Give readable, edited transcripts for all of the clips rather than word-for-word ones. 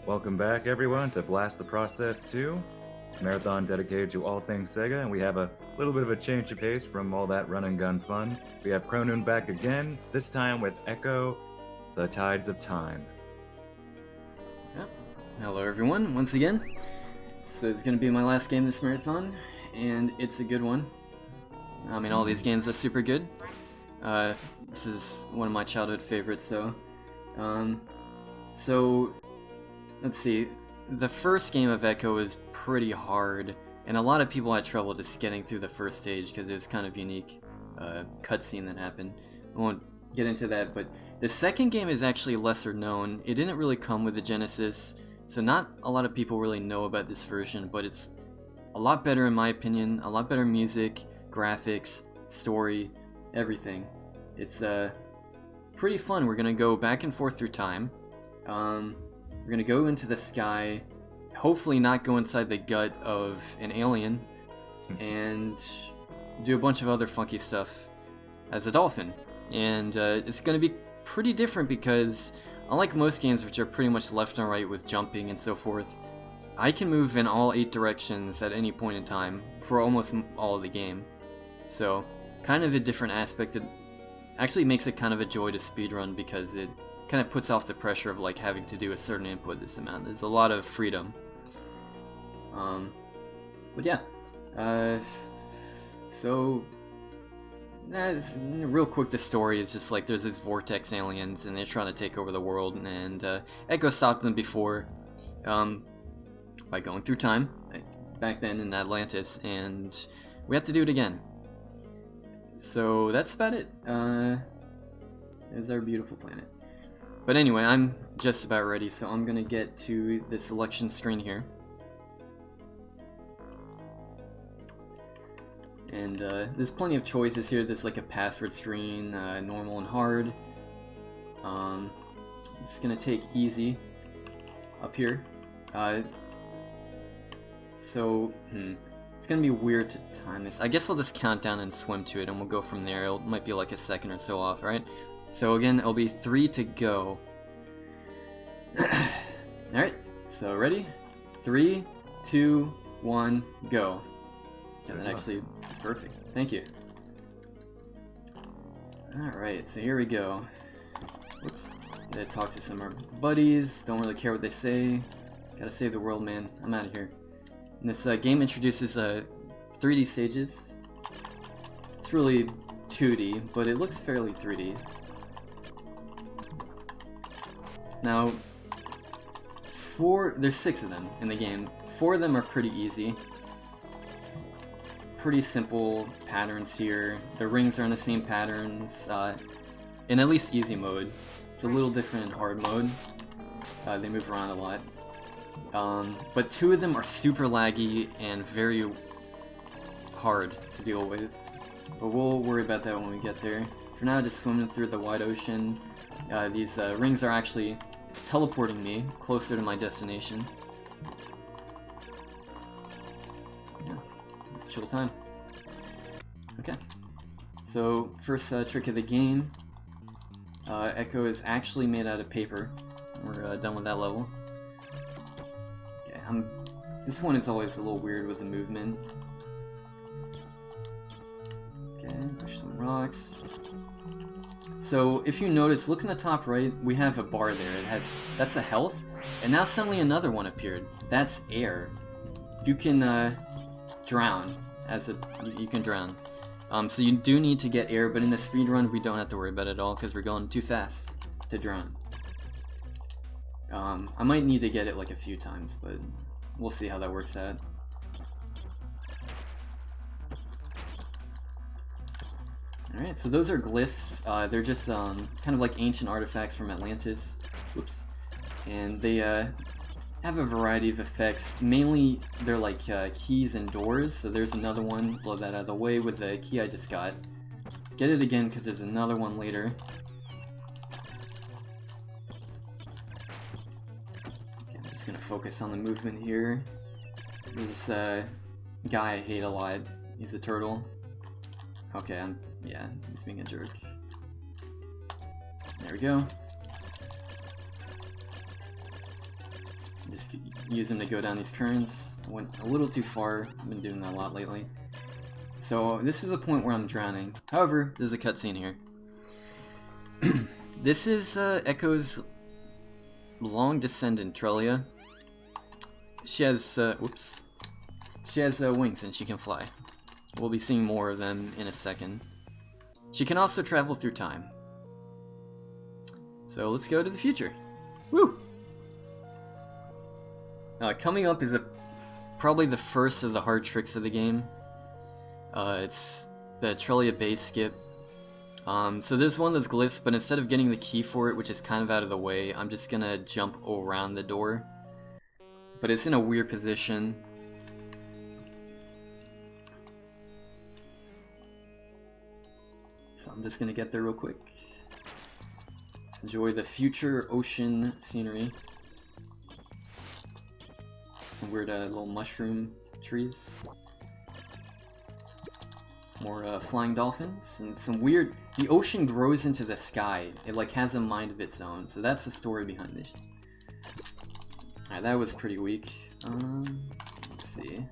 Welcome back, everyone, to Blast the Process 2, marathon dedicated to all things Sega, and we have a little bit of a change of pace from all that run and gun fun. We have Chronoon back again, this time with Ecco, The Tides of Time. Yep. Hello everyone, once again. So it's going to be my last game this marathon, and it's a good one. I mean, all these games are super good. This is one of my childhood favorites, so let's see. The first game of Ecco is pretty hard, and a lot of people had trouble just getting through the first stage because it was kind of unique cutscene that happened. I won't get into that, but the second game is actually lesser known. It didn't really come with the Genesis, so not a lot of people really know about this version, but it's a lot better in my opinion, a lot better music, graphics, story, everything. It's pretty fun. We're gonna go back and forth through time. We're gonna go into the sky, hopefully not go inside the gut of an alien, and do a bunch of other funky stuff as a dolphin. And it's gonna be pretty different because, unlike most games which are pretty much left and right with jumping and so forth, I can move in all 8 directions at any point in time for almost all of the game. So, kind of a different aspect. It actually makes it kind of a joy to speedrun because it kind of puts off the pressure of like having to do a certain input this amount. There's a lot of freedom. But yeah, so that's real quick. The story is just like there's these vortex aliens and they're trying to take over the world, and Ecco stopped them before by going through time back then in Atlantis, and we have to do it again. So that's about it. There's our beautiful planet. But anyway, I'm just about ready, so I'm gonna get to the selection screen here. And there's plenty of choices here. There's like a password screen, normal and hard. I'm just gonna take easy up here. It's gonna be weird to time this. I guess I'll just count down and swim to it, and we'll go from there. It might be like a second or so off, right? So again, it'll be 3 to go. Alright, so ready? 3, 2, 1, go. Yeah, that actually is perfect. Thank you. Alright, so here we go. Whoops. Gotta talk to some of our buddies. Don't really care what they say. Gotta save the world, man. I'm out of here. And this game introduces 3D stages. It's really 2D, but it looks fairly 3D. Now, there's 6 of them in the game. 4 of them are pretty easy. Pretty simple patterns here. The rings are in the same patterns, in at least easy mode. It's a little different in hard mode. They move around a lot. But 2 of them are super laggy and very hard to deal with. But we'll worry about that when we get there. For now, just swimming through the wide ocean. These rings are actually teleporting me closer to my destination. Yeah, it's chill time. Okay, so first trick of the game. Ecco is actually made out of paper. We're done with that level. Okay, this one is always a little weird with the movement. Okay, push some rocks. So if you notice, look in the top right, we have a bar there. That's a health, and now suddenly another one appeared. That's air. You can drown you can drown. So you do need to get air, but in the speedrun we don't have to worry about it at all because we're going too fast to drown. I might need to get it like a few times, but we'll see how that works out. Alright, so those are glyphs. They're just kind of like ancient artifacts from Atlantis. Oops. And they have a variety of effects. Mainly, they're like keys and doors. So there's another one. Blow that out of the way with the key I just got. Get it again because there's another one later. Okay, I'm just going to focus on the movement here. This guy I hate a lot. He's a turtle. Okay, yeah, he's being a jerk. There we go. Just use them to go down these currents. I went a little too far. I've been doing that a lot lately. So this is the point where I'm drowning. However, there's a cutscene here. This is Echo's long descendant, Trelia. She has, She has wings and she can fly. We'll be seeing more of them in a second. She can also travel through time. So let's go to the future. Woo! Coming up is probably the first of the hard tricks of the game. It's the Trelia base skip. So there's one of those glyphs, but instead of getting the key for it, which is kind of out of the way, I'm just gonna jump around the door. But it's in a weird position. So I'm just gonna get there real quick. Enjoy the future ocean scenery. Some weird little mushroom trees. More flying dolphins and some weird... The ocean grows into the sky. It like has a mind of its own. So that's the story behind this. Alright, that was pretty weak. Let's see.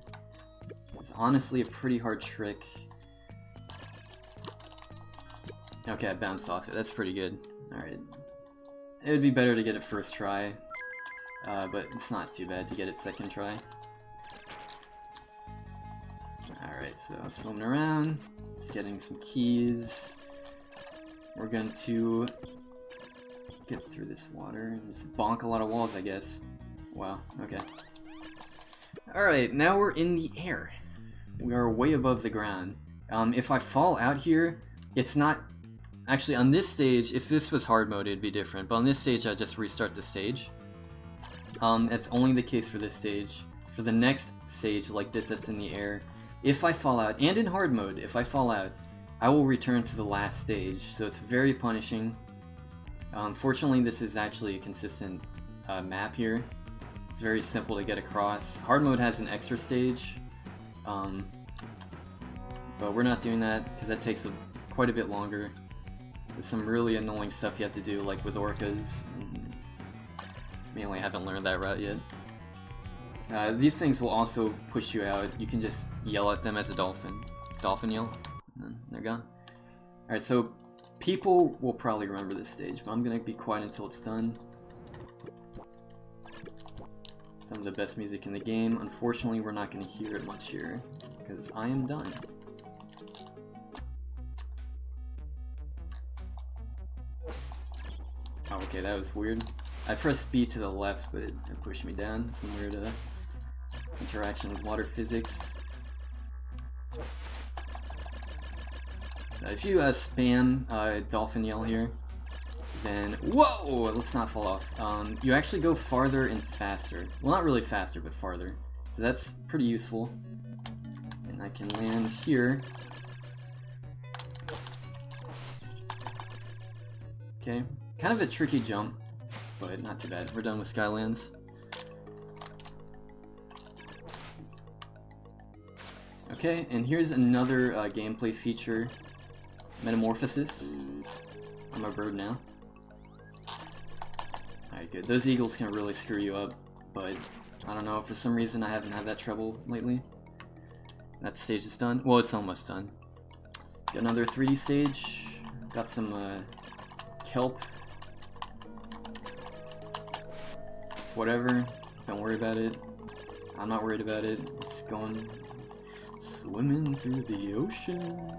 It's honestly a pretty hard trick. Okay, I bounced off it. That's pretty good. Alright. It would be better to get it first try. But it's not too bad to get it second try. Alright, so swimming around, just getting some keys. We're going to get through this water and just bonk a lot of walls, I guess. Wow, okay. Alright, now we're in the air. We are way above the ground. If I fall out here, it's not... Actually, on this stage, if this was hard mode, it'd be different. But on this stage, I just restart the stage. That's only the case for this stage. For the next stage, like this, that's in the air, if I fall out, and in hard mode, if I fall out, I will return to the last stage, so it's very punishing. Fortunately, this is actually a consistent map here. It's very simple to get across. Hard mode has an extra stage, but we're not doing that, because that takes quite a bit longer. There's some really annoying stuff you have to do, like with Orchids. Mainly haven't learned that route yet. These things will also push you out. You can just yell at them as a dolphin. Dolphin yell. And they're gone. Alright, so people will probably remember this stage, but I'm gonna be quiet until it's done. Some of the best music in the game. Unfortunately, we're not gonna hear it much here, because I am done. Oh, okay, that was weird. I pressed B to the left, but it pushed me down. Some weird interaction with water physics. So if you spam dolphin yell here, then whoa! Let's not fall off. You actually go farther and faster. Well, not really faster, but farther. So that's pretty useful. And I can land here. Okay, kind of a tricky jump, but not too bad. We're done with Skylands. Okay, and here's another gameplay feature. Metamorphosis. I'm a bird now. Alright, good. Those eagles can really screw you up, but I don't know, for some reason I haven't had that trouble lately. That stage is done. Well, it's almost done. Got another 3D stage. Got some Kelp. It's whatever. Don't worry about it. I'm not worried about it. Just going swimming through the ocean.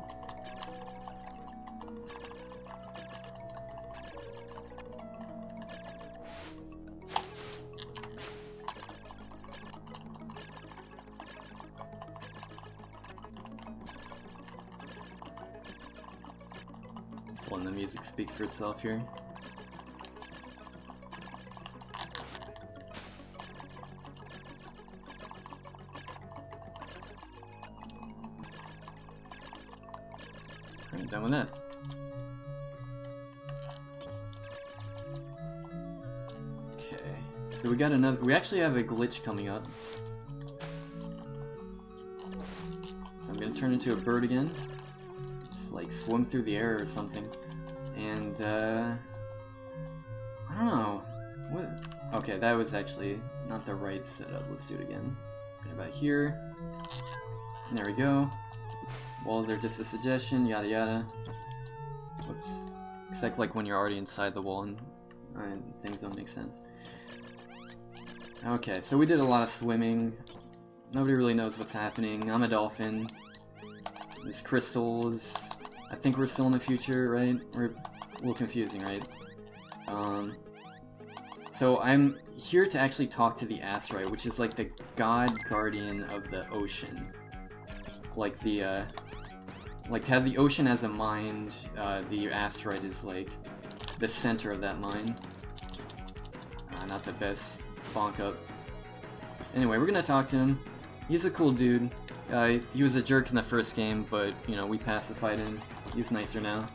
Just letting the music speak for itself here. Done with that. Okay, so we got another. We actually have a glitch coming up. So I'm gonna turn into a bird again. Just like swim through the air or something. And I don't know. What? Okay, that was actually not the right setup. Let's do it again. Right about here. And there we go. Walls are just a suggestion, yada yada. Whoops. Except like when you're already inside the wall and things don't make sense. Okay, so we did a lot of swimming. Nobody really knows what's happening. I'm a dolphin. This crystal is... I think we're still in the future, right? We're a little confusing, right? So I'm here to actually talk to the asteroid, which is like the god guardian of the ocean. Like the, like have the ocean as a mind, the asteroid is like the center of that mind. Not the best bonk up. Anyway, we're gonna talk to him. He's a cool dude. He was a jerk in the first game, but, you know, we pacified him. He's nicer now.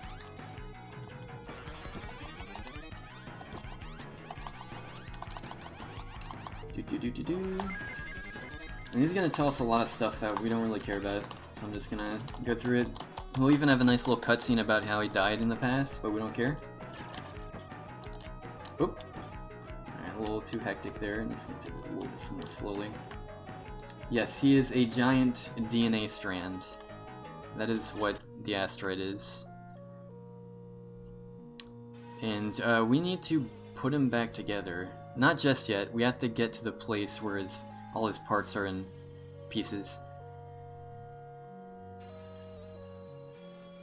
And he's gonna tell us a lot of stuff that we don't really care about, so I'm just gonna go through it. We'll even have a nice little cutscene about how he died in the past, but we don't care. Oop. Alright, a little too hectic there, and it's gonna take it a little bit more slowly. Yes, he is a giant DNA strand. That is what the asteroid is. And we need to put him back together. Not just yet, we have to get to the place where all his parts are in pieces.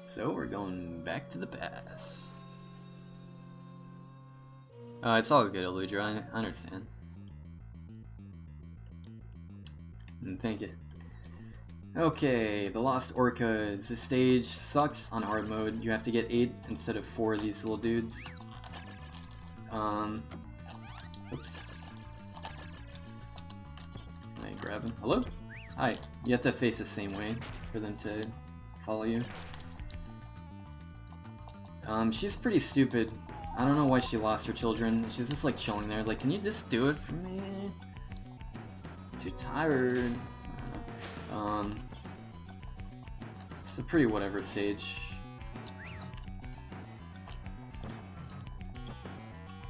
So we're going back to the pass. It's all good, Eludra, I understand. Thank you. Okay, the Lost Orchids. This stage sucks on hard mode. You have to get 8 instead of 4 of these little dudes. Oops. Can I grab him? Hello? Hi. You have to face the same way for them to follow you. She's pretty stupid. I don't know why she lost her children. She's just like chilling there. Like, can you just do it for me? Too tired. It's a pretty whatever stage.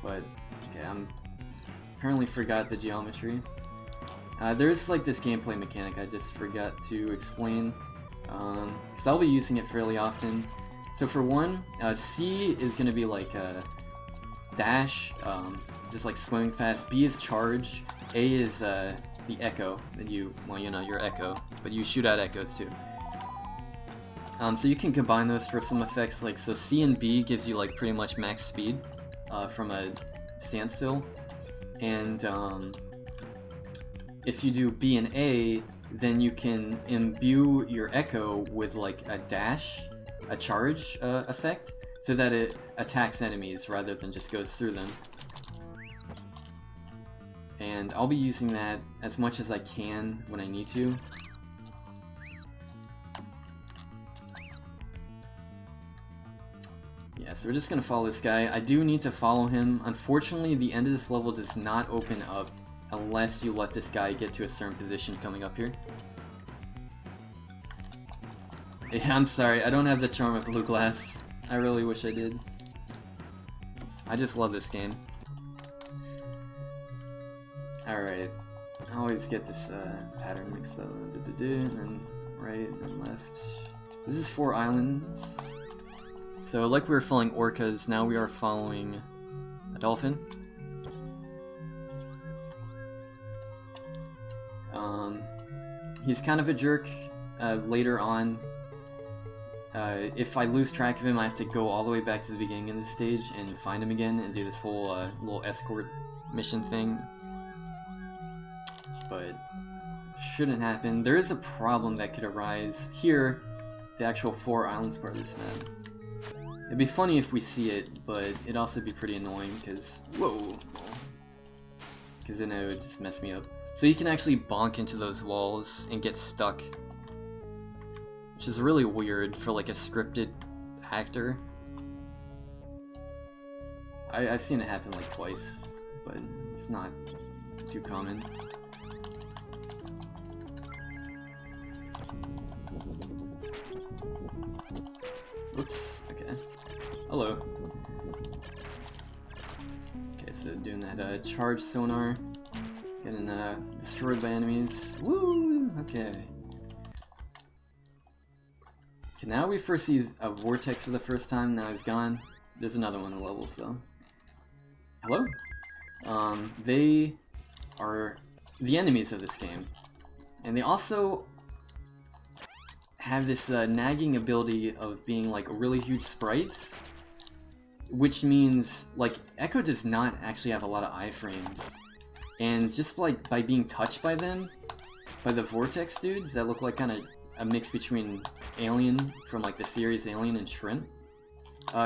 But, okay, I'm apparently forgot the geometry. There's like this gameplay mechanic I just forgot to explain, because I'll be using it fairly often. So for one, C is going to be like a dash, just like swimming fast. B is charge. A is the Echo that well, you know, your Echo, but you shoot out echoes too. So you can combine those for some effects, like, so C and B gives you like pretty much max speed from a standstill, and if you do B and A, then you can imbue your Echo with like a dash, a charge effect, so that it attacks enemies rather than just goes through them. And I'll be using that as much as I can when I need to. Yeah, so we're just gonna follow this guy. I do need to follow him. Unfortunately, the end of this level does not open up unless you let this guy get to a certain position coming up here. Yeah, I'm sorry, I don't have the charm of blue glass. I really wish I did. I just love this game. Alright, I always get this pattern mixed up. And then right and left. This is 4 islands. So like we were following orcas, now we are following a dolphin. He's kind of a jerk later on. If I lose track of him, I have to go all the way back to the beginning of the stage and find him again and do this whole little escort mission thing. But shouldn't happen. There is a problem that could arise here, the actual 4 islands part of this map. It'd be funny if we see it, but it'd also be pretty annoying because, whoa, because then it would just mess me up. So you can actually bonk into those walls and get stuck, which is really weird for like a scripted actor. I've seen it happen like twice, but it's not too common. Oops, okay. Hello. Okay, so doing doing that charge sonar. Getting destroyed by enemies. Woo! Okay. Okay, now we first see a Vortex for the first time. Now he's gone. There's another one in the level, so. Hello? They are the enemies of this game. And they also have this nagging ability of being like really huge sprites, which means like Ecco does not actually have a lot of iframes, and just like by being touched by them, by the Vortex dudes that look like kind of a mix between Alien from like the series Alien and Shrimp,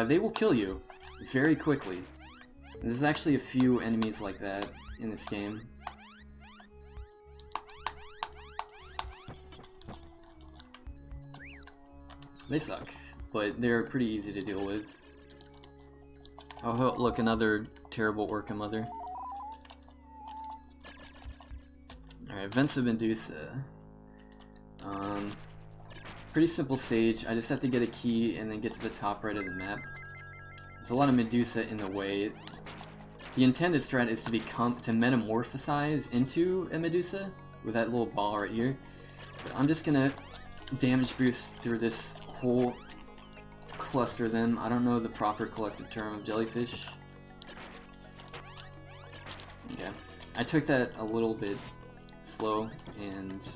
they will kill you very quickly. And there's actually a few enemies like that in this game. They suck, but they're pretty easy to deal with. Oh, look, another terrible Orca mother. Alright, Vents of Medusa. Pretty simple stage. I just have to get a key and then get to the top right of the map. There's a lot of Medusa in the way. The intended strat is to metamorphosize into a Medusa with that little ball right here. But I'm just gonna damage boost through this whole cluster of them. I don't know the proper collective term of jellyfish. Yeah, I took that a little bit slow, and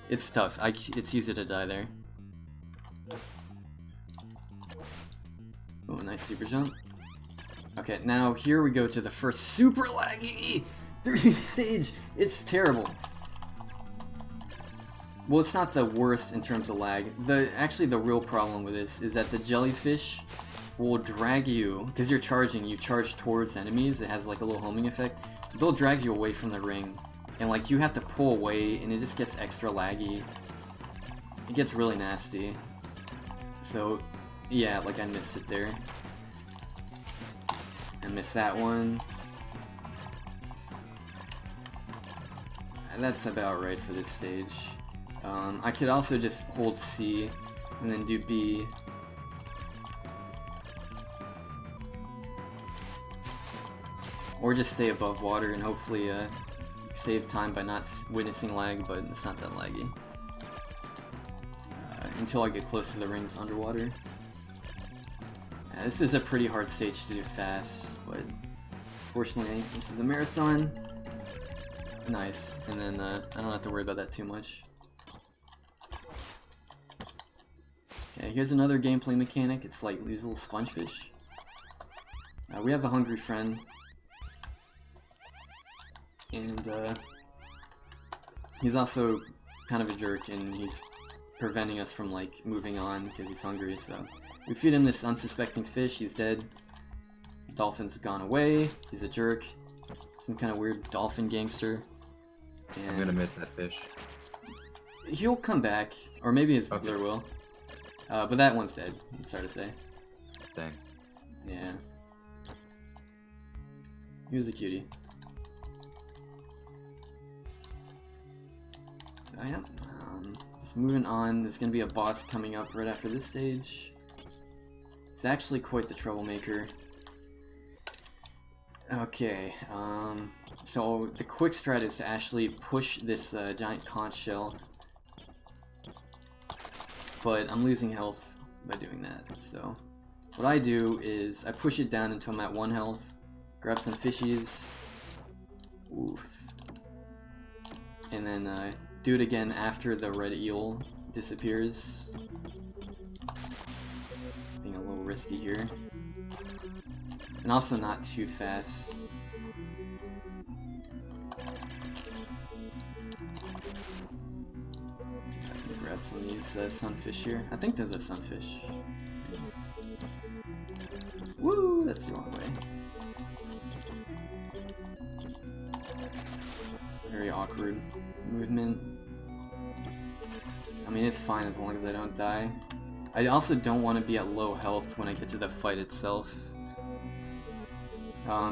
it's tough. It's easy to die there. Oh, nice super jump. Okay, now here we go to the first super laggy 3D stage. It's terrible. Well, it's not the worst in terms of lag. Actually, the real problem with this is that the jellyfish will drag you, because you're charging, you charge towards enemies, it has like a little homing effect. They'll drag you away from the ring, and like you have to pull away, and it just gets extra laggy. It gets really nasty. So, yeah, like I missed it there. I missed that one. And that's about right for this stage. I could also just hold C and then do B. Or just stay above water and hopefully save time by not witnessing lag, but it's not that laggy. Until I get close to the rings underwater. This is a pretty hard stage to do fast, but fortunately this is a marathon. Nice, and then I don't have to worry about that too much. Okay, here's another gameplay mechanic. It's like these little spongefish. We have a hungry friend, and he's also kind of a jerk, and he's preventing us from like moving on because he's hungry. So we feed him this unsuspecting fish. He's dead. Dolphin's gone away. He's a jerk. Some kind of weird dolphin gangster. And I'm gonna miss that fish. He'll come back, or maybe his brother will. But that one's dead, I'm sorry to say. Dang. Yeah. He was a cutie. So yeah, just moving on. There's gonna be a boss coming up right after this stage. It's actually quite the troublemaker. Okay, so the quick strat is to actually push this giant conch shell. But I'm losing health by doing that, so what I do is I push it down until I'm at 1 health, grab some fishies, oof, and then do it again after the red eel disappears. Being a little risky here. And also not too fast. See if I can grab some of these sunfish here. I think there's a sunfish. Woo! That's the wrong way. Very awkward movement. I mean, it's fine as long as I don't die. I also don't want to be at low health when I get to the fight itself.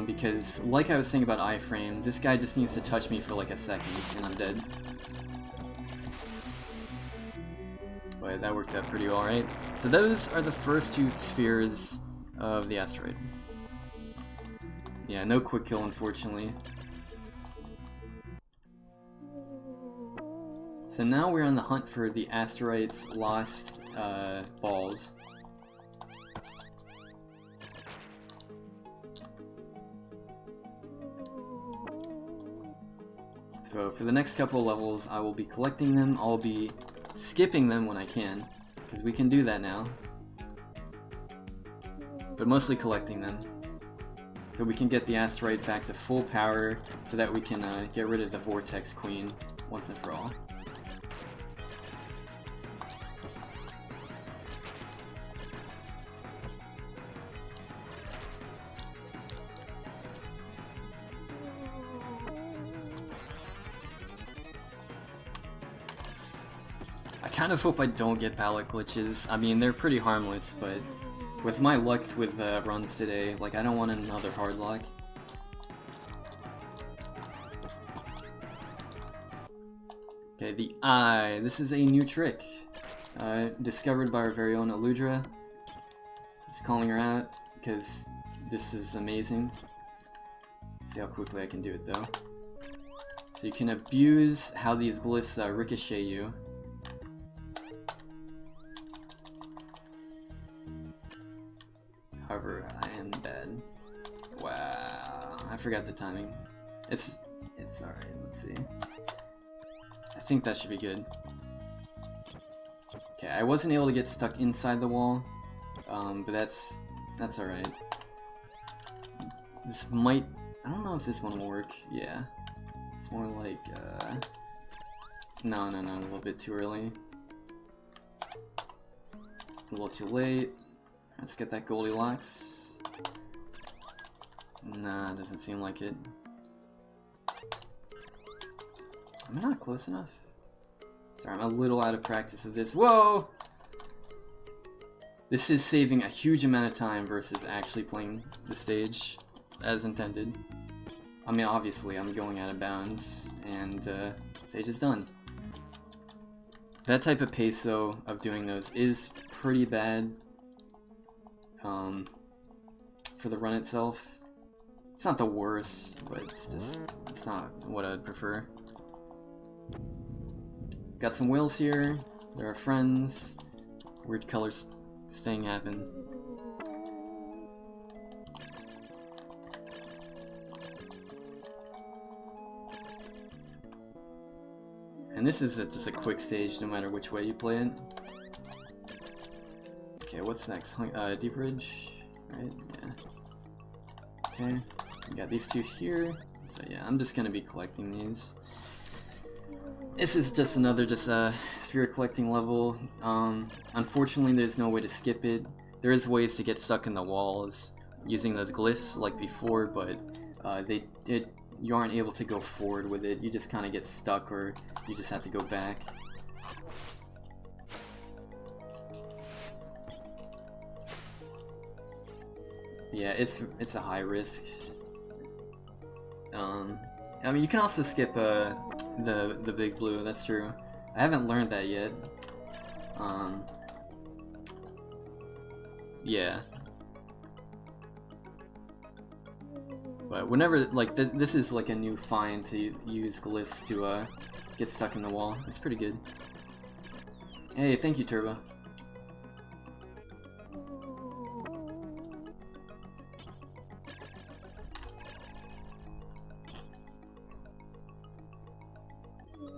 Because, like I was saying about iframes, this guy just needs to touch me for like a second, and I'm dead. But that worked out pretty well, right? So those are the first 2 spheres of the asteroid. Yeah, no quick kill, unfortunately. So now we're on the hunt for the asteroid's lost balls. So for the next couple of levels, I will be collecting them. I'll be skipping them when I can, because we can do that now. But mostly collecting them. So we can get the asteroid back to full power, so that we can get rid of the Vortex Queen once and for all. I kind of hope I don't get pallet glitches. I mean, they're pretty harmless, but with my luck with runs today, like, I don't want another hard lock. Okay, the eye. This is a new trick. Discovered by our very own Aludra. Just calling her out, because this is amazing. See how quickly I can do it, though. So you can abuse how these glyphs ricochet you. However, I am bad. Wow, I forgot the timing. It's alright, let's see. I think that should be good. Okay, I wasn't able to get stuck inside the wall, but that's alright. This might, I don't know if this one will work. Yeah, it's more like, no, a little bit too early. A little too late. Let's get that Goldilocks. Nah, doesn't seem like it. Am I not close enough? Sorry, I'm a little out of practice of this. Whoa! This is saving a huge amount of time versus actually playing the stage as intended. I mean, obviously, I'm going out of bounds, and stage is done. That type of pace, though, of doing those is pretty bad. For the run itself, it's not the worst, but it's not what I'd prefer. Got some whales here. They're our friends. Weird colors staying happen. And this is just a quick stage, no matter which way you play it. Okay, what's next? Deep Ridge, right? Yeah. Okay, we got these two here. So yeah, I'm just gonna be collecting these. This is just another sphere collecting level. Unfortunately, there's no way to skip it. There is ways to get stuck in the walls using those glyphs like before, but you aren't able to go forward with it. You just kind of get stuck, or you just have to go back. Yeah, it's a high risk. I mean, you can also skip the big blue. That's true. I haven't learned that yet. Yeah. But whenever, like, this is like a new find to use glyphs to get stuck in the wall. It's pretty good. Hey, thank you, Turbo.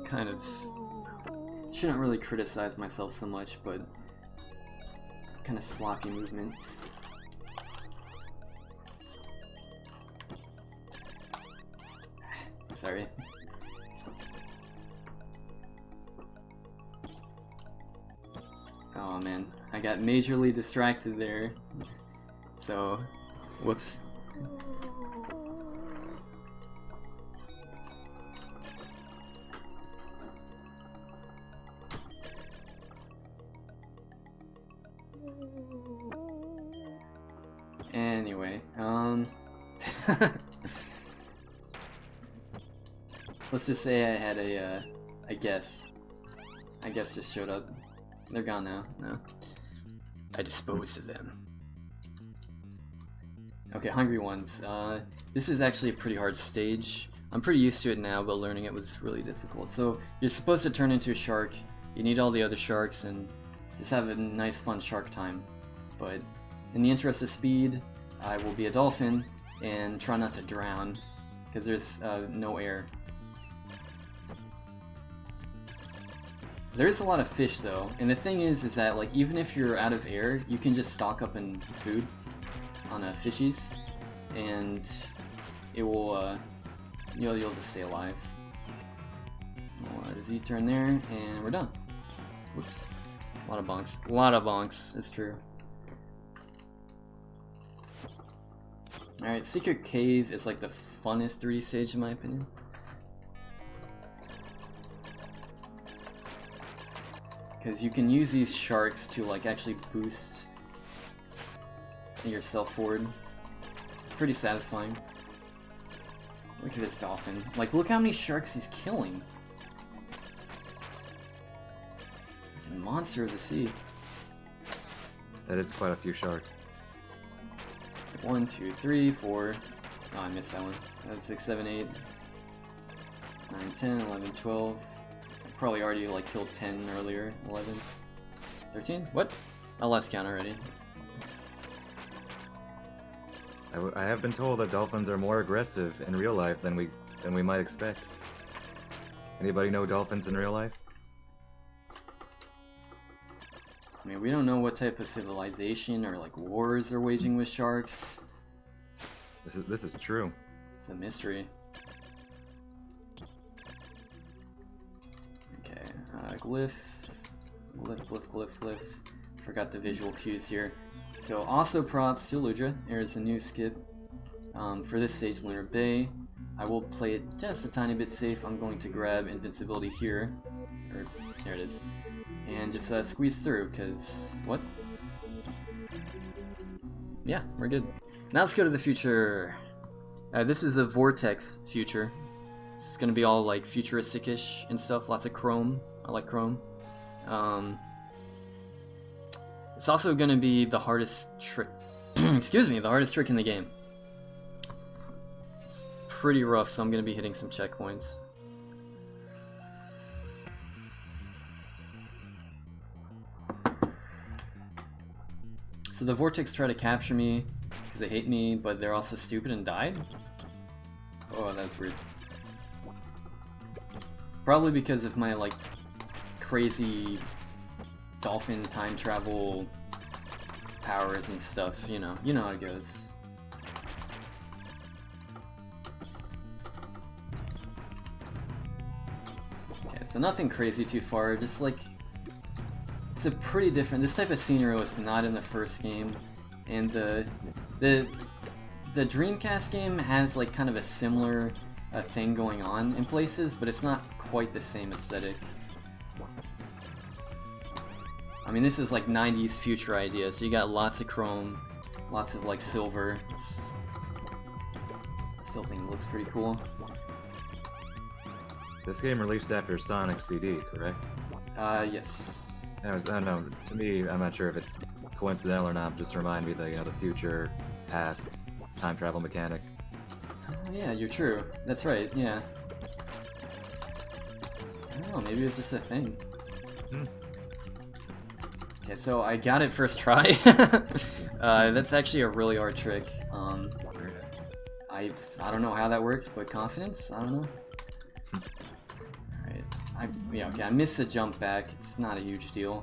Kind of shouldn't really criticize myself so much, but kind of sloppy movement. Sorry. Oh man, I got majorly distracted there. So, whoops. Anyway, let's just say I had a guess. I guess just showed up. They're gone now. No. I disposed of them. Okay, Hungry Ones. This is actually a pretty hard stage. I'm pretty used to it now, but learning it was really difficult. So you're supposed to turn into a shark. You need all the other sharks and just have a nice fun shark time. But in the interest of speed, I will be a dolphin and try not to drown because there's no air. There's a lot of fish though, and the thing is that like even if you're out of air, you can just stock up in food on fishies, and it will you'll just stay alive. Z-turn there, and we're done. Whoops. A lot of bonks. A lot of bonks, it's true. Alright, Secret Cave is like the funnest 3D stage in my opinion. Because you can use these sharks to like actually boost yourself forward. It's pretty satisfying. Look at this dolphin. Like, look how many sharks he's killing. Freaking monster of the sea. That is quite a few sharks. 1, 2, 3, 4. Oh, I missed that one. That's 6, 7, 8, 9, 10, 11, 12. I probably already like killed 10 earlier. 11, 13. What? I lost count already. I have been told that dolphins are more aggressive in real life than we might expect. Anybody know dolphins in real life? I mean, we don't know what type of civilization or like wars they're waging with sharks. This is true. It's a mystery. Okay, glyph. Forgot the visual cues here. So also props to Ludra. There's a new skip for this stage, Lunar Bay. I will play it just a tiny bit safe. I'm going to grab invincibility here, or there it is, and just squeeze through. Cause what? Yeah, we're good. Now let's go to the future. This is a Vortex future. It's gonna be all like futuristic-ish and stuff. Lots of chrome. I like chrome. It's also going to be the hardest trick, excuse me, the hardest trick in the game. It's pretty rough, so I'm going to be hitting some checkpoints. So the Vortex try to capture me because they hate me, but they're also stupid and died? Oh, that's weird. Probably because of my, like, crazy dolphin time travel powers and stuff, you know how it goes. Okay, so nothing crazy too far, just like, it's a pretty different, this type of scenery was not in the first game, and the Dreamcast game has like kind of a similar thing going on in places, but it's not quite the same aesthetic. I mean, this is like 90s future idea, so you got lots of chrome, lots of like silver. I still think it looks pretty cool. This game released after Sonic CD, correct? Yes. I don't know. To me, I'm not sure if it's coincidental or not. Just remind me that the future, past, time travel mechanic. Oh, yeah, you're true. That's right. Yeah. I don't know. Maybe it's just a thing. Okay, so I got it first try. That's actually a really hard trick. I don't know how that works, but confidence? I don't know. Alright. Okay, I missed the jump back. It's not a huge deal.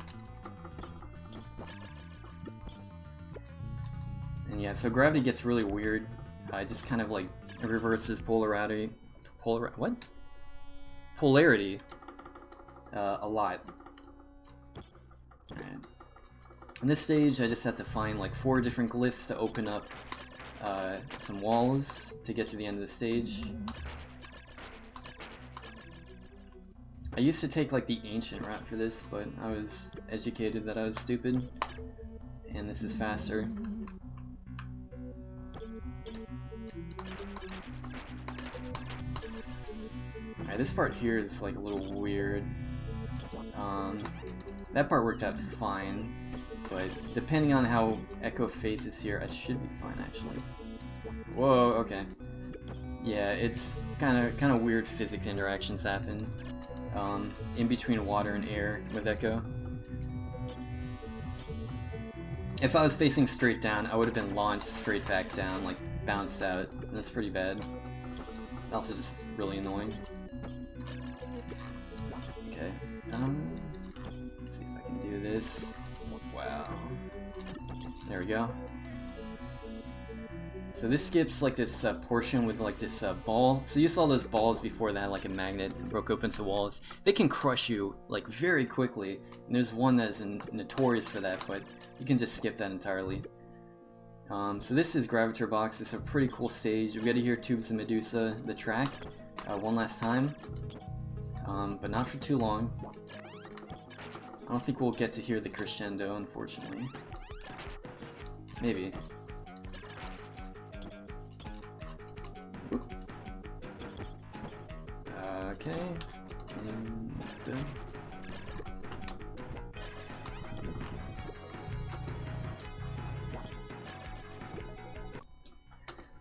And yeah, so gravity gets really weird. It just kind of like reverses polarity. Polarity. A lot. Alright. In this stage, I just have to find like 4 different glyphs to open up some walls to get to the end of the stage. I used to take like the ancient route for this, but I was educated that I was stupid, and this is faster. Alright, this part here is like a little weird. That part worked out fine, but depending on how Ecco faces here, it should be fine actually. Whoa, okay. Yeah, it's kind of weird physics interactions happen in between water and air with Ecco. If I was facing straight down, I would have been launched straight back down, like bounced out. That's pretty bad. Also just really annoying. Okay, let's see if I can do this. Wow. There we go. So this skips like this portion with like this ball. So you saw those balls before that had like a magnet and broke open some walls. They can crush you like very quickly. And there's one that is notorious for that, but you can just skip that entirely. So this is Gravitor Box. It's a pretty cool stage. We get to hear Tubes of Medusa, the track, one last time. But not for too long. I don't think we'll get to hear the crescendo, unfortunately. Maybe. Okay. Good.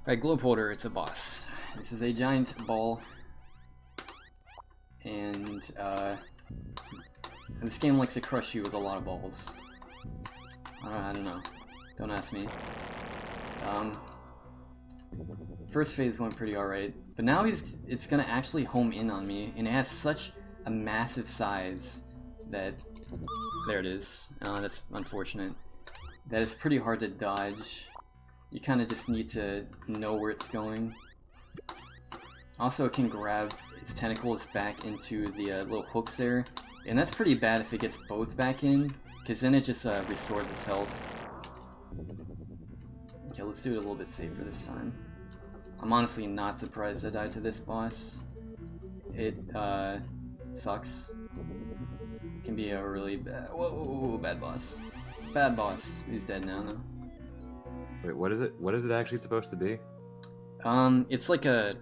Alright, Globe Holder, it's a boss. This is a giant ball. And this game likes to crush you with a lot of balls. I don't know. Don't ask me. First phase went pretty alright, but now it's gonna actually home in on me, and it has such a massive size that... There it is. That's unfortunate. That is pretty hard to dodge. You kind of just need to know where it's going. Also, it can grab its tentacles back into the little hooks there, and that's pretty bad if it gets both back in, because then it just restores its health. Okay, let's do it a little bit safer this time. I'm honestly not surprised I died to this boss. It sucks. It can be a really bad, whoa, bad boss. Bad boss. He's dead now though. Wait, what is it? What is it actually supposed to be? It's like a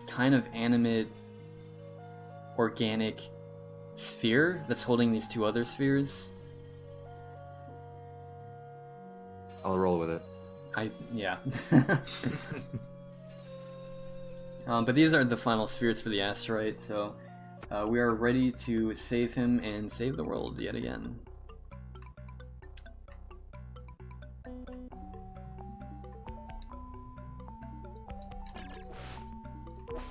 kind of animate, organic sphere that's holding these two other spheres. I'll roll with it. Yeah. But these are the final spheres for the asteroid, so we are ready to save him and save the world yet again.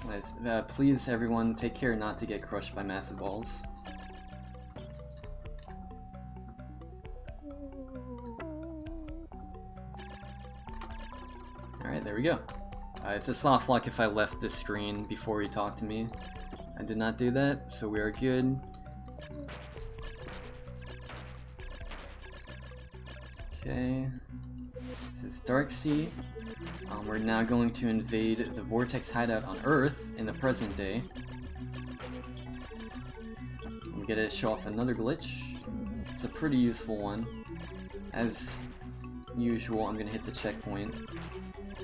Nice. Please, everyone, take care not to get crushed by massive balls. Alright, there we go. It's a soft lock if I left this screen before he talked to me. I did not do that, so we are good. Okay. This is Darksea. We're now going to invade the Vortex hideout on Earth in the present day. I'm gonna show off another glitch. It's a pretty useful one. As usual, I'm gonna hit the checkpoint.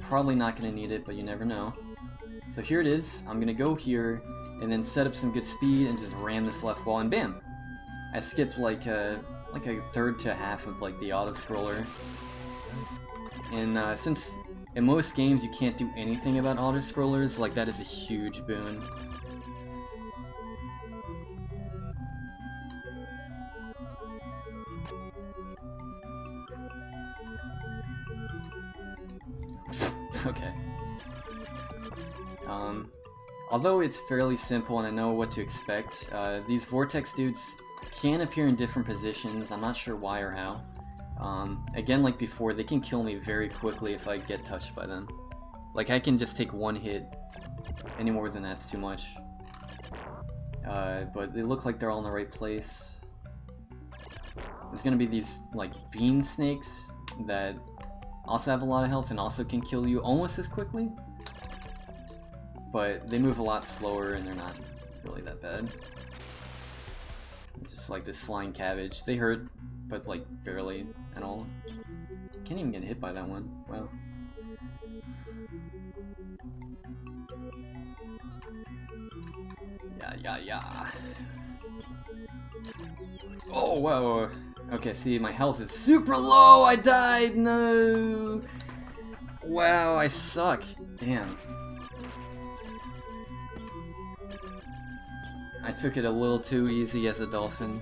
Probably not gonna need it, but you never know. So here it is. I'm gonna go here and then set up some good speed and just ram this left wall, and bam! I skipped like a third to half of like the auto scroller. And since in most games you can't do anything about auto scrollers, like that is a huge boon. Okay. Although it's fairly simple and I know what to expect, these Vortex dudes can appear in different positions. I'm not sure why or how. Again, like before, they can kill me very quickly if I get touched by them. Like, I can just take one hit. Any more than that's too much. But they look like they're all in the right place. There's gonna be these, like, bean snakes that also have a lot of health and also can kill you almost as quickly. But they move a lot slower and they're not really that bad. It's just like this flying cabbage. They hurt, but like barely at all. Can't even get hit by that one. Wow. Yeah. Oh, whoa. Okay, see, my health is super low. I died. No. Wow, I suck. Damn. I took it a little too easy as a dolphin.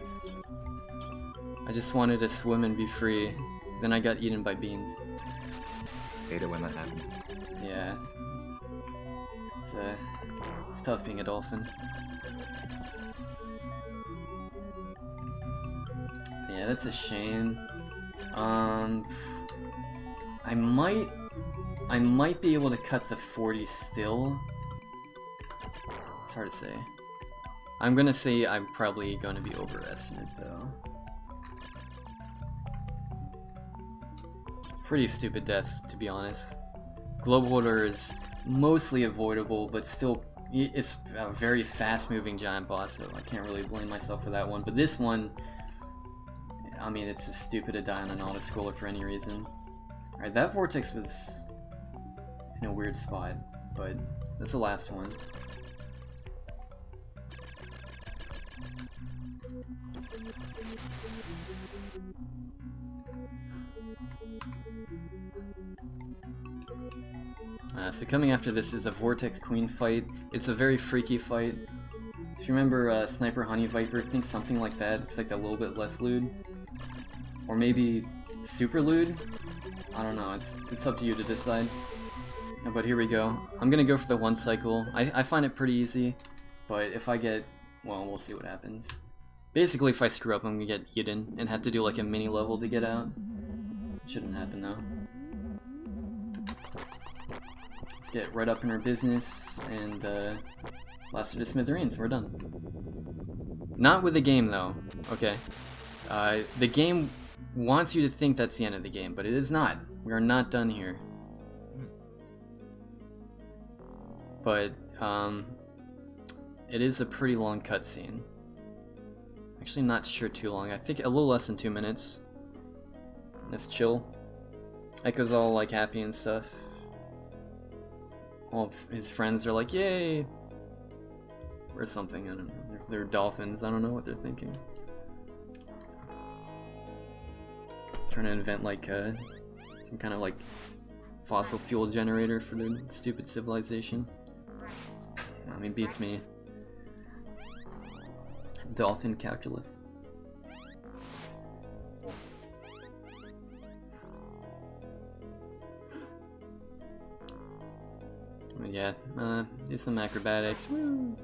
I just wanted to swim and be free. Then I got eaten by beans. Hate it when that happens. Yeah. It's tough being a dolphin. Yeah, that's a shame. I might be able to cut the 40 still. It's hard to say. I'm gonna say I'm probably gonna be overestimate though. Pretty stupid deaths, to be honest. Globe Holder is mostly avoidable, but still, it's a very fast-moving giant boss, so I can't really blame myself for that one. But this one, I mean, it's just stupid to die on an auto-scroller for any reason. Alright, that Vortex was in a weird spot, but that's the last one. So coming after this is a Vortex Queen fight. It's a very freaky fight. If you remember Sniper Honey Viper, think something like that. It's like a little bit less lewd. Or maybe super lewd? I don't know, it's up to you to decide. But here we go. I'm gonna go for the one cycle. I find it pretty easy, but if I get... well, we'll see what happens. Basically, if I screw up, I'm gonna get eaten and have to do like a mini level to get out. Shouldn't happen though. Let's get right up in our business and blast her to smithereens. We're done. Not with the game though. Okay. The game wants you to think that's the end of the game, but it is not. We are not done here. But it is a pretty long cutscene. Actually, not sure too long. I think a little less than 2 minutes. Let's chill. Echo's all like happy and stuff. All of his friends are like, "Yay!" Or something. I don't know. They're dolphins. I don't know what they're thinking. Trying to invent like some kind of like fossil fuel generator for their stupid civilization. I mean, beats me. Dolphin calculus. Yeah, do some acrobatics. Woo!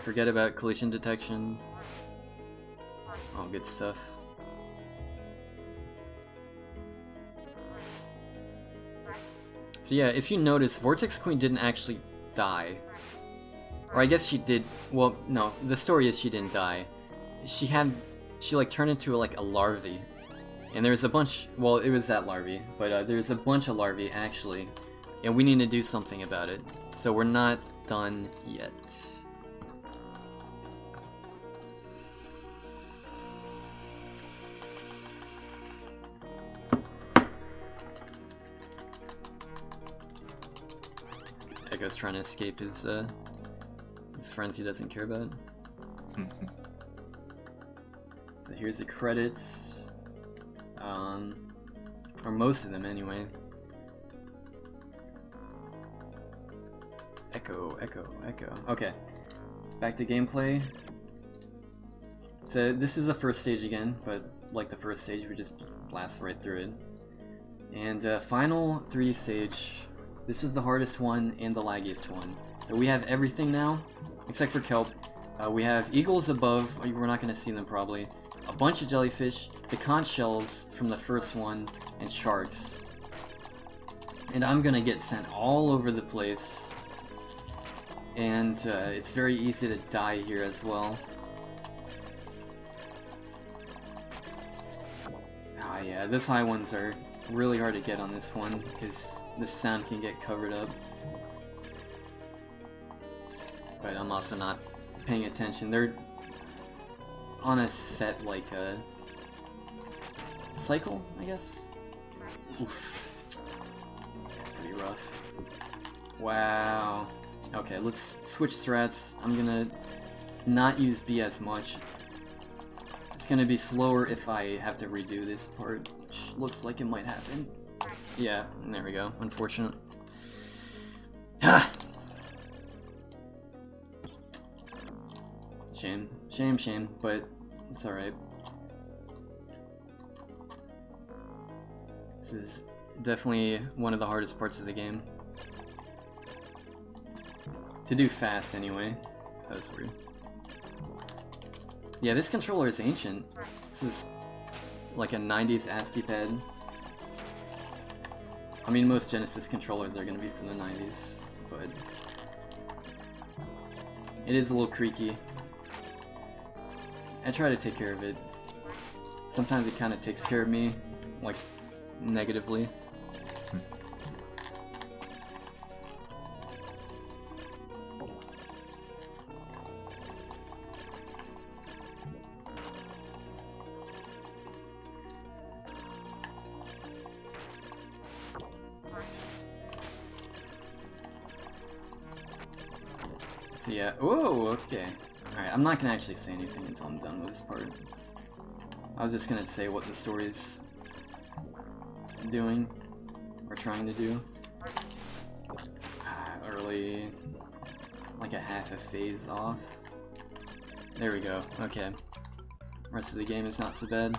Forget about collision detection. All good stuff. So yeah, if you notice, Vortex Queen didn't actually die. Or I guess she did. Well, no, the story is she didn't die. She like turned into like a larvae. And there's a bunch, well, it was that larvae, but there's a bunch of larvae actually. And we need to do something about it. So we're not done yet. Echo's trying to escape his friends he doesn't care about. So here's the credits. Or most of them anyway. Echo, Echo, Echo. Okay, back to gameplay. So this is the first stage again, but like the first stage, we just blast right through it. And final 3D stage. This is the hardest one and the laggiest one. So we have everything now, except for Kelp. We have eagles above, we're not going to see them probably. A bunch of jellyfish, the conch shells from the first one, and sharks. And I'm going to get sent all over the place. And it's very easy to die here as well. Ah yeah, this high ones are really hard to get on this one, because the sound can get covered up. But I'm also not paying attention. They're on a set like a cycle, I guess? Oof. Pretty rough. Wow. Okay, let's switch threats. I'm gonna not use B as much. It's gonna be slower if I have to redo this part, which looks like it might happen. Yeah, there we go. Unfortunate. Ah! Shame. Shame, shame, but it's alright. This is definitely one of the hardest parts of the game. To do fast, anyway. That was weird. Yeah, this controller is ancient. This is like a 90s ASCII pad. I mean, most Genesis controllers are going to be from the 90s, but it is a little creaky. I try to take care of it. Sometimes it kind of takes care of me, like, negatively. So yeah, whoa, okay. Alright, I'm not gonna actually say anything until I'm done with this part. I was just gonna say what the story's doing, or trying to do. Early, like a half a phase off. There we go, okay. Rest of the game is not so bad.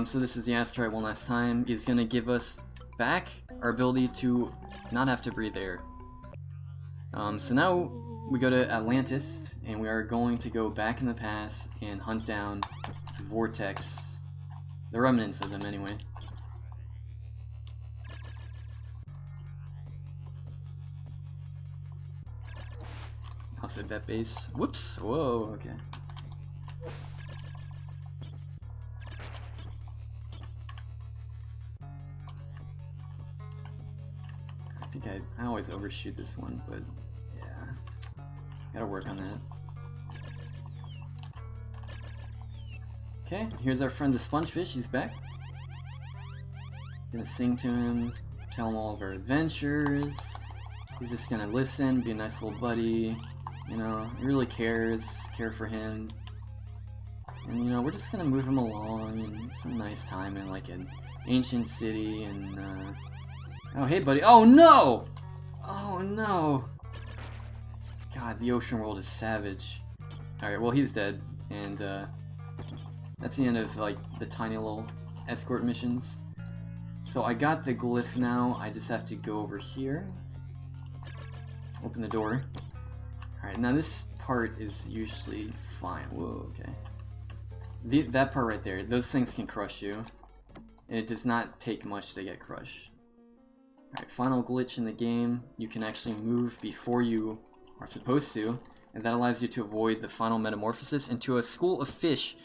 So this is the asteroid one last time. He's gonna give us back our ability to not have to breathe air. So now we go to Atlantis, and we are going to go back in the past and hunt down Vortex. The remnants of them, anyway. I'll save that base. Whoops! Whoa, okay. I think I always overshoot this one, but yeah. Gotta work on that. Okay, here's our friend the Spongefish, he's back. Gonna sing to him, tell him all of our adventures. He's just gonna listen, be a nice little buddy. You know, he really cares, care for him. And you know, we're just gonna move him along and some nice time in like an ancient city and oh hey buddy, oh no! Oh no! God, the ocean world is savage. Alright, well he's dead, and that's the end of like the tiny little escort missions. So I got the glyph now, I just have to go over here. Open the door. Alright, now this part is usually fine. Whoa, okay. That part right there, those things can crush you. And it does not take much to get crushed. Alright, final glitch in the game. You can actually move before you are supposed to, and that allows you to avoid the final metamorphosis into a school of fish.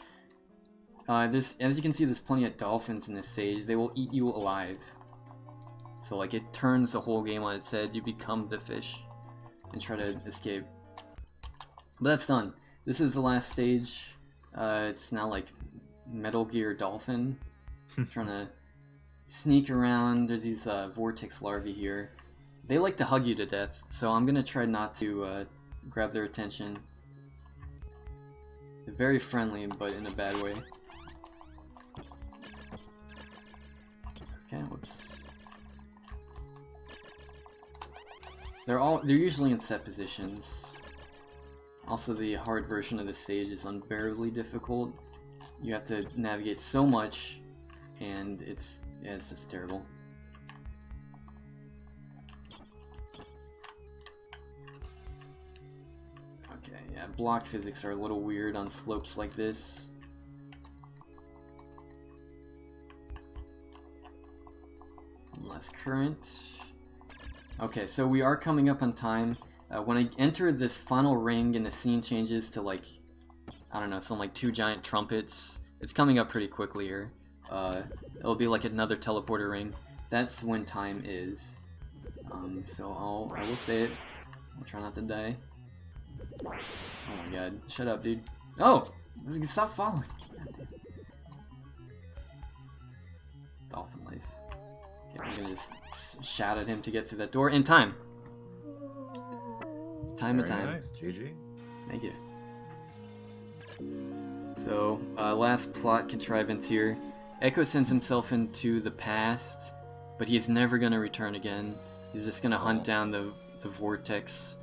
As you can see, there's plenty of dolphins in this stage. They will eat you alive. So like it turns the whole game on its head. You become the fish and try to escape. But that's done. This is the last stage. It's now like Metal Gear Dolphin. Trying to sneak around. There's these vortex larvae here. They like to hug you to death, so I'm gonna try not to grab their attention. They're very friendly, but in a bad way. Okay, whoops. They're usually in set positions. Also, the hard version of the stage is unbearably difficult. You have to navigate so much, and it's just terrible. Okay, yeah, block physics are a little weird on slopes like this. Less current. Okay, so we are coming up on time. When I enter this final ring and the scene changes to like, I don't know, some like 2 giant trumpets, it's coming up pretty quickly here. It'll be like another teleporter ring. That's when time is. So I will say it. I'll try not to die. Oh my god, shut up, dude. Oh! Stop following! Dolphin life. Okay, I'm gonna just shout at him to get through that door in time. Time and time. Nice, GG. Thank you. So, last plot contrivance here. Ecco sends himself into the past, but he's never going to return again. He's just going to hunt down the Vortex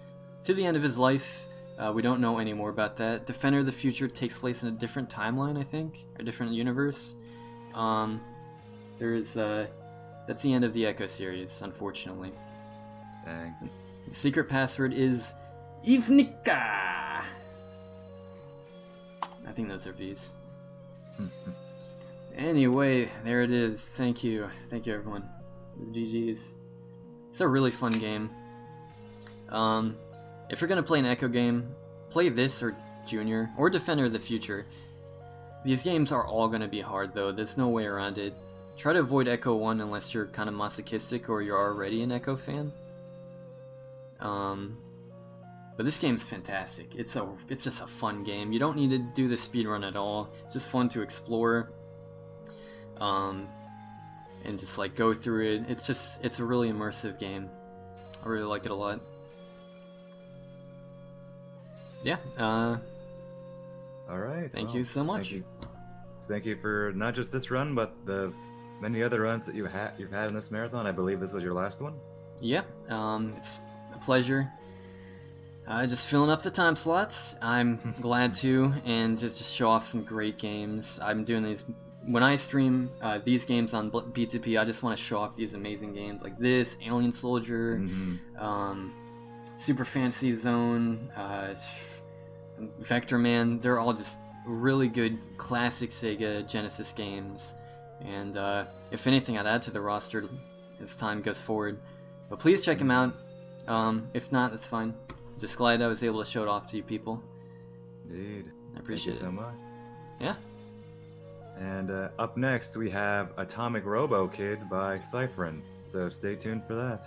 to the end of his life. We don't know any more about that. Defender of the Future takes place in a different timeline, I think, a different universe. That's the end of the Ecco series, unfortunately. Dang. The secret password is Ivnica. I think those are V's. Anyway, there it is. Thank you everyone. GG's. It's a really fun game. If you're gonna play an Ecco game, play this or Junior or Defender of the Future. These games are all gonna be hard though. There's no way around it. Try to avoid Ecco 1 unless you're kind of masochistic or you're already an Ecco fan. But this game's fantastic. It's just a fun game. You don't need to do the speedrun at all. It's just fun to explore. And just like go through it. It's a really immersive game. I really like it a lot. Yeah. All right. Thank you so much. Thank you for not just this run, but the many other runs that you've had in this marathon. I believe this was your last one. Yeah. It's a pleasure. Just filling up the time slots. I'm glad to, and just to show off some great games. I'm doing these when I stream these games on BTP. I just want to show off these amazing games like this, Alien Soldier, Super Fantasy Zone, Vector Man. They're all just really good classic Sega Genesis games. And if anything, I'd add to the roster as time goes forward. But please check them out. If not, that's fine. Just glad I was able to show it off to you people. Indeed. I appreciate it. Thank you so much. Yeah. And up next, we have Atomic Robo Kid by Cypherin. So stay tuned for that.